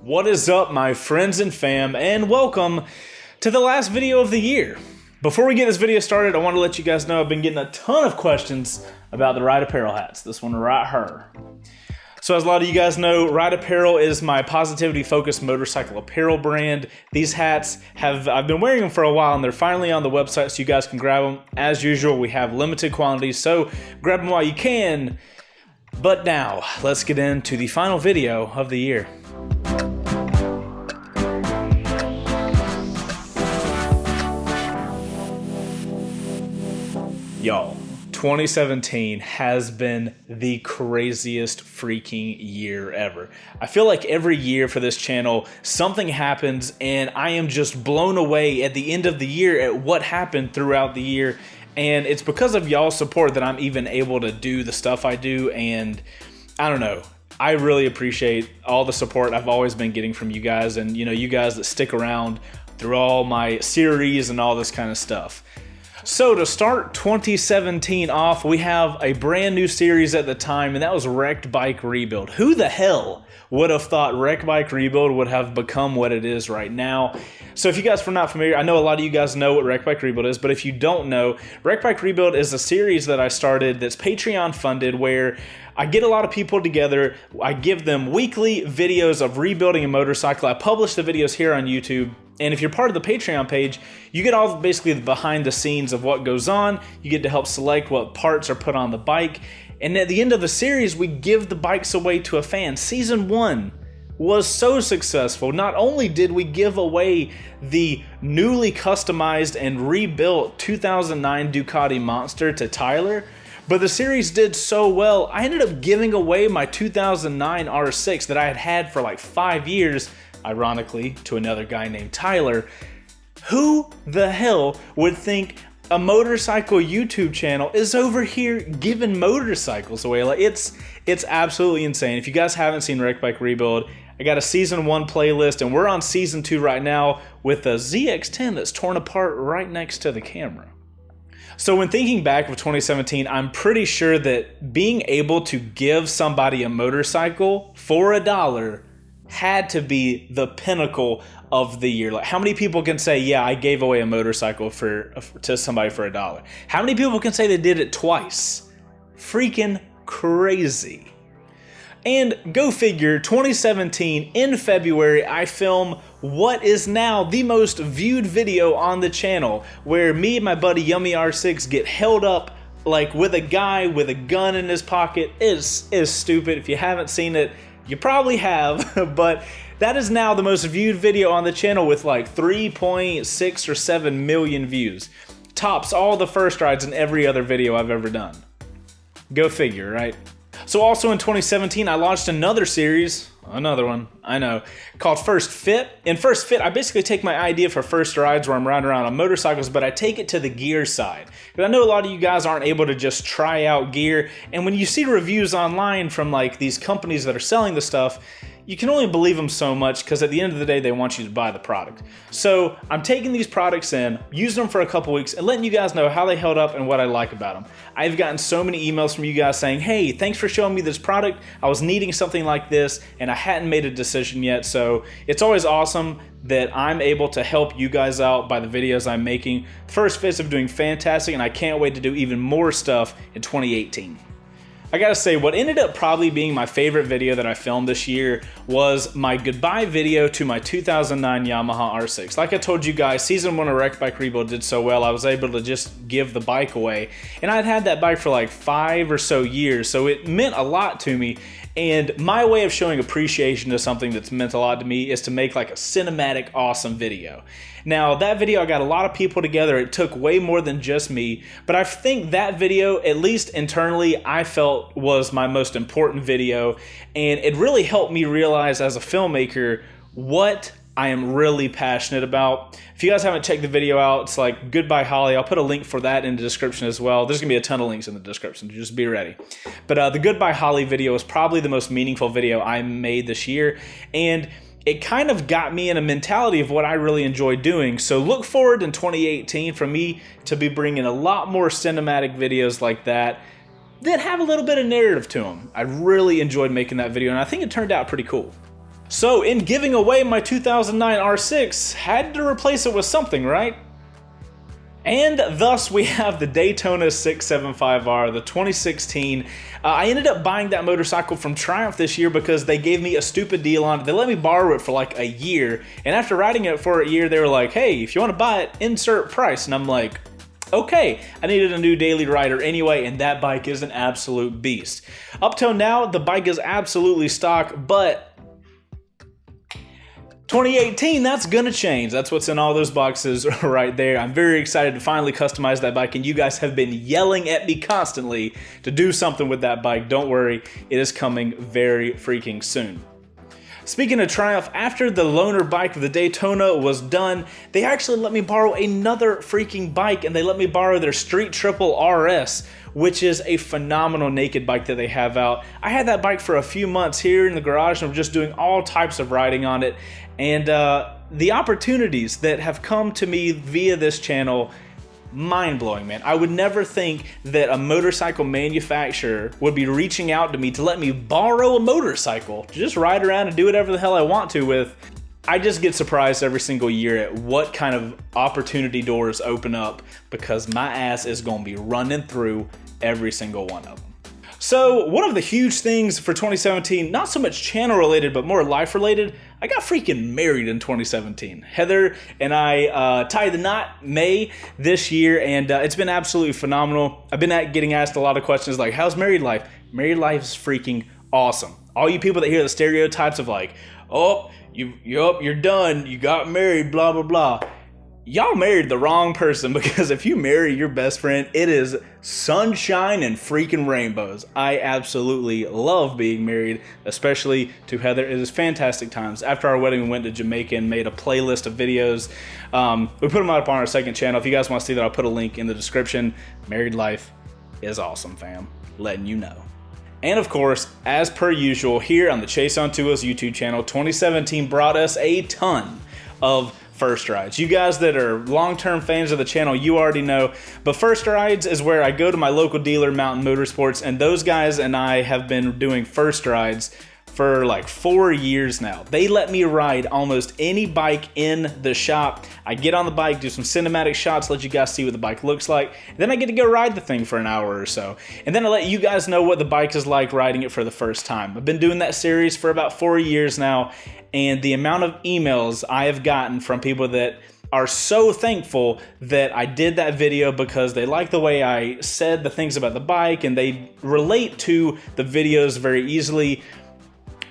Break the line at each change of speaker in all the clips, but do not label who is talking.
What is up, my friends and fam, and welcome to the last video of the year. Before we get this video started, I want to let you guys know I've been getting a ton of questions about the Ride Apparel hats. This one right here. So as a lot of you guys know, Ride Apparel is my positivity-focused motorcycle apparel brand. These hats I've been wearing them for a while, and they're finally on the website, so you guys can grab them. As usual, we have limited quantities, so grab them while you can. But now, let's get into the final video of the year. Y'all, 2017 has been the craziest freaking year ever. I feel like every year for this channel, something happens and I am just blown away at the end of the year at what happened throughout the year. And it's because of y'all's support that I'm even able to do the stuff I do. And I don't know, I really appreciate all the support I've always been getting from you guys. And you guys that stick around through all my series and all this kind of stuff. So to start 2017 off, we have a brand new series at the time, and that was Wrecked Bike Rebuild. Who the hell would have thought Wrecked Bike Rebuild would have become what it is right now? So if you guys are not familiar, I know a lot of you guys know what Wrecked Bike Rebuild is, but if you don't know, Wrecked Bike Rebuild is a series that I started that's Patreon funded, where I get a lot of people together, I give them weekly videos of rebuilding a motorcycle. I publish the videos here on YouTube. And if you're part of the Patreon page, you get all basically the behind the scenes of what goes on. You get to help select what parts are put on the bike. And at the end of the series, we give the bikes away to a fan. Season 1 was so successful. Not only did we give away the newly customized and rebuilt 2009 Ducati Monster to Tyler, but the series did so well, I ended up giving away my 2009 R6 that I had had for like 5 years, ironically, to another guy named Tyler. Who the hell would think a motorcycle YouTube channel is over here giving motorcycles away? Like, it's absolutely insane. If you guys haven't seen Wrecked Bike Rebuild, I got a season 1 playlist, and we're on season 2 right now with a ZX-10 that's torn apart right next to the camera. So when thinking back of 2017, I'm pretty sure that being able to give somebody a motorcycle for $1 had to be the pinnacle of the year. Like, how many people can say, yeah, I gave away a motorcycle to somebody for $1? How many people can say they did it twice? Freaking crazy. And go figure, 2017 in February, I film what is now the most viewed video on the channel, where me and my buddy Yummy R6 get held up like with a guy with a gun in his pocket. Is stupid. If you haven't seen it, you probably have, but that is now the most viewed video on the channel with like 3.6 or 7 million views. Tops all the first rides in every other video I've ever done. Go figure, right? So also in 2017, I launched another series, another one, I know, called First Fit. In First Fit, I basically take my idea for first rides where I'm riding around on motorcycles, but I take it to the gear side. Because I know a lot of you guys aren't able to just try out gear, and when you see reviews online from like these companies that are selling the stuff, you can only believe them so much because at the end of the day, they want you to buy the product. So I'm taking these products in, using them for a couple weeks, and letting you guys know how they held up and what I like about them. I've gotten so many emails from you guys saying, hey, thanks for showing me this product. I was needing something like this, and I hadn't made a decision yet. So it's always awesome that I'm able to help you guys out by the videos I'm making. First Fit's are doing fantastic, and I can't wait to do even more stuff in 2018. I gotta say, what ended up probably being my favorite video that I filmed this year was my goodbye video to my 2009 Yamaha R6. Like I told you guys, season 1 of Wrecked Bike Rebuild did so well, I was able to just give the bike away. And I'd had that bike for like 5 or so years, so it meant a lot to me. And my way of showing appreciation to something that's meant a lot to me is to make like a cinematic, awesome video. Now, that video, I got a lot of people together. It took way more than just me, but I think that video, at least internally, I felt was my most important video, and it really helped me realize as a filmmaker what I am really passionate about. If you guys haven't checked the video out, it's like Goodbye Holly. I'll put a link for that in the description as well. There's gonna be a ton of links in the description, so just be ready. But the Goodbye Holly video is probably the most meaningful video I made this year, and it kind of got me in a mentality of what I really enjoy doing. So look forward in 2018 for me to be bringing a lot more cinematic videos like that have a little bit of narrative to them. I really enjoyed making that video, and I think it turned out pretty cool. So in giving away my 2009 R6, had to replace it with something, right? And thus we have the Daytona 675R, the 2016. I ended up buying that motorcycle from Triumph this year because they gave me a stupid deal on it. They let me borrow it for like a year. And after riding it for a year, they were like, hey, if you want to buy it, insert price. And I'm like, okay. I needed a new daily rider anyway, and that bike is an absolute beast. Up till now, the bike is absolutely stock, but 2018, that's gonna change. That's what's in all those boxes right there. I'm very excited to finally customize that bike, and you guys have been yelling at me constantly to do something with that bike. Don't worry, it is coming very freaking soon. Speaking of Triumph, after the loaner bike of the Daytona was done, they actually let me borrow another freaking bike, and they let me borrow their Street Triple RS, which is a phenomenal naked bike that they have out. I had that bike for a few months here in the garage, and I'm just doing all types of riding on it. And the opportunities that have come to me via this channel, mind-blowing, man. I would never think that a motorcycle manufacturer would be reaching out to me to let me borrow a motorcycle to just ride around and do whatever the hell I want to with. I just get surprised every single year at what kind of opportunity doors open up, because my ass is gonna be running through every single one of them. So one of the huge things for 2017, not so much channel related, but more life related, I got freaking married in 2017. Heather and I tied the knot May this year, and it's been absolutely phenomenal. I've been getting asked a lot of questions like, how's married life? Married life is freaking awesome. All you people that hear the stereotypes of like, oh, you're done, you got married, blah, blah, blah. Y'all married the wrong person, because if you marry your best friend, it is sunshine and freaking rainbows. I absolutely love being married, especially to Heather. It is fantastic times. After our wedding, we went to Jamaica and made a playlist of videos. We put them up on our second channel. If you guys want to see that, I'll put a link in the description. Married life is awesome, fam. Letting you know. And of course, as per usual, here on the Chaseontwowheels YouTube channel, 2017 brought us a ton of first rides. You guys that are long-term fans of the channel, you already know, but first rides is where I go to my local dealer, Mountain Motorsports, and those guys and I have been doing first rides for like 4 years now. They let me ride almost any bike in the shop. I get on the bike, do some cinematic shots, let you guys see what the bike looks like. Then I get to go ride the thing for an hour or so. And then I let you guys know what the bike is like riding it for the first time. I've been doing that series for about 4 years now, and the amount of emails I have gotten from people that are so thankful that I did that video because they like the way I said the things about the bike and they relate to the videos very easily.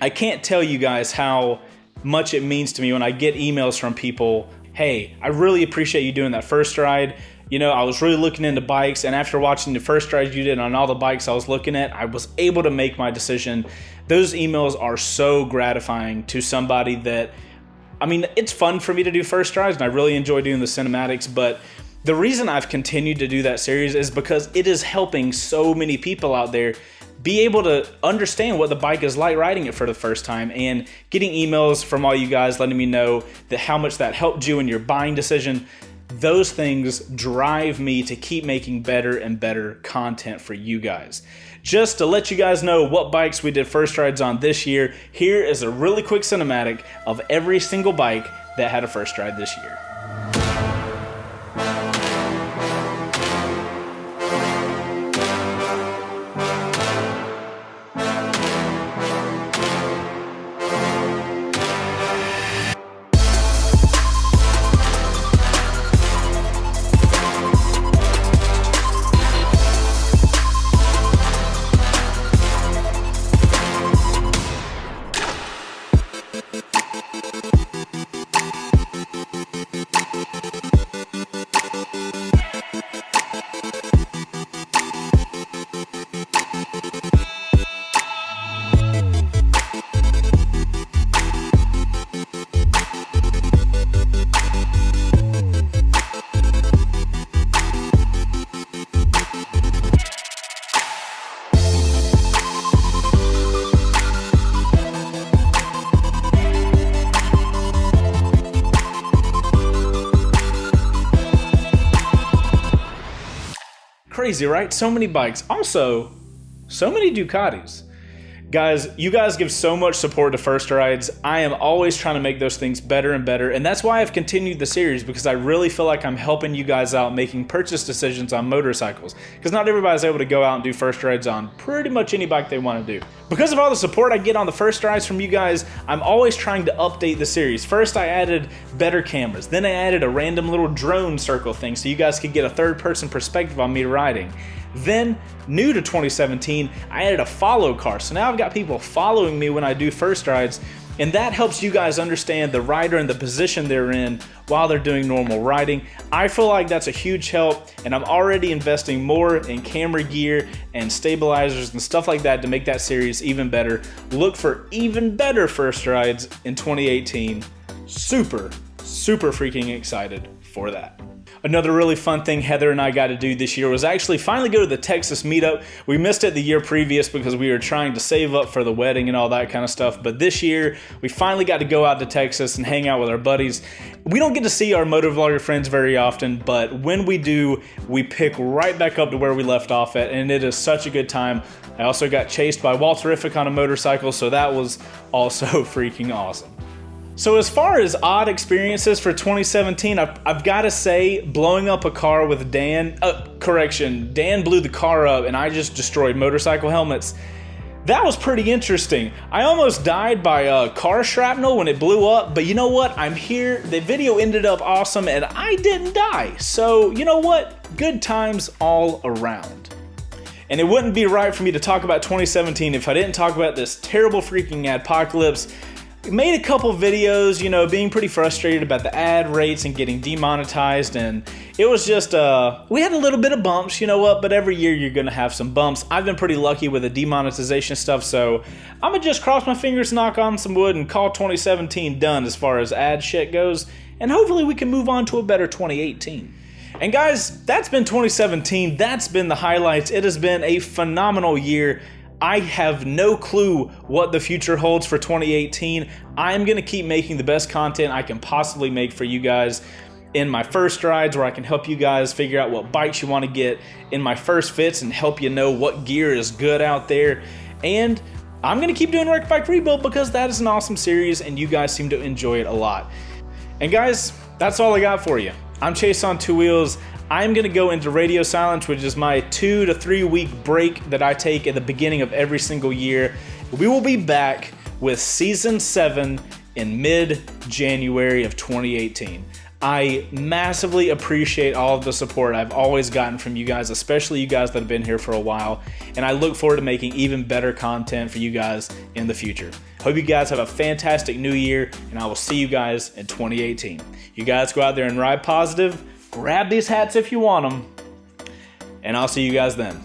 I can't tell you guys how much it means to me when I get emails from people, hey, I really appreciate you doing that first ride. You know, I was really looking into bikes, and after watching the first ride you did on all the bikes I was looking at, I was able to make my decision. Those emails are so gratifying to somebody that, I mean, it's fun for me to do first rides, and I really enjoy doing the cinematics, but the reason I've continued to do that series is because it is helping so many people out there be able to understand what the bike is like riding it for the first time, and getting emails from all you guys letting me know that how much that helped you in your buying decision. Those things drive me to keep making better and better content for you guys. Just to let you guys know what bikes we did first rides on this year, here is a really quick cinematic of every single bike that had a first ride this year. Crazy, right? So many bikes. Also, so many Ducatis. Guys, you guys give so much support to First Rides. I am always trying to make those things better and better, and that's why I've continued the series, because I really feel like I'm helping you guys out making purchase decisions on motorcycles, because not everybody's able to go out and do First Rides on pretty much any bike they want to do. Because of all the support I get on the First Rides from you guys, I'm always trying to update the series. First, I added better cameras. Then I added a random little drone circle thing so you guys could get a third-person perspective on me riding. Then, new to 2017, I added a follow car. So now I've got people following me when I do First Rides, and that helps you guys understand the rider and the position they're in while they're doing normal riding. I feel like that's a huge help, and I'm already investing more in camera gear and stabilizers and stuff like that to make that series even better. Look for even better First Rides in 2018. Super freaking excited for that. Another really fun thing Heather and I got to do this year was actually finally go to the Texas Meetup. We missed it the year previous because we were trying to save up for the wedding and all that kind of stuff. But this year, we finally got to go out to Texas and hang out with our buddies. We don't get to see our motovlogger friends very often, but when we do, we pick right back up to where we left off at, and it is such a good time. I also got chased by Walterific on a motorcycle, so that was also freaking awesome. So as far as odd experiences for 2017, I've got to say, blowing up a car with Dan, Dan blew the car up and I just destroyed motorcycle helmets. That was pretty interesting. I almost died by car shrapnel when it blew up, but you know what? I'm here. The video ended up awesome and I didn't die. So you know what? Good times all around. And it wouldn't be right for me to talk about 2017 if I didn't talk about this terrible freaking adpocalypse. Made a couple videos, you know, being pretty frustrated about the ad rates and getting demonetized, and it was just, we had a little bit of bumps, you know what, but every year you're gonna have some bumps. I've been pretty lucky with the demonetization stuff, so I'm gonna just cross my fingers, knock on some wood, and call 2017 done as far as ad shit goes, and hopefully we can move on to a better 2018. And guys, that's been 2017, that's been the highlights. It has been a phenomenal year. I have no clue what the future holds for 2018. I'm gonna keep making the best content I can possibly make for you guys in my First Rides, where I can help you guys figure out what bikes you wanna get, in my First Fits and help you know what gear is good out there. And I'm gonna keep doing Wreck Bike Rebuild because that is an awesome series and you guys seem to enjoy it a lot. And guys, that's all I got for you. I'm Chaseontwowheels. I'm gonna go into radio silence, which is my 2 to 3 week break that I take at the beginning of every single year. We will be back with season 7 in mid-January of 2018. I massively appreciate all of the support I've always gotten from you guys, especially you guys that have been here for a while, and I look forward to making even better content for you guys in the future. Hope you guys have a fantastic new year, and I will see you guys in 2018. You guys go out there and ride positive. Grab these hats if you want them, and I'll see you guys then.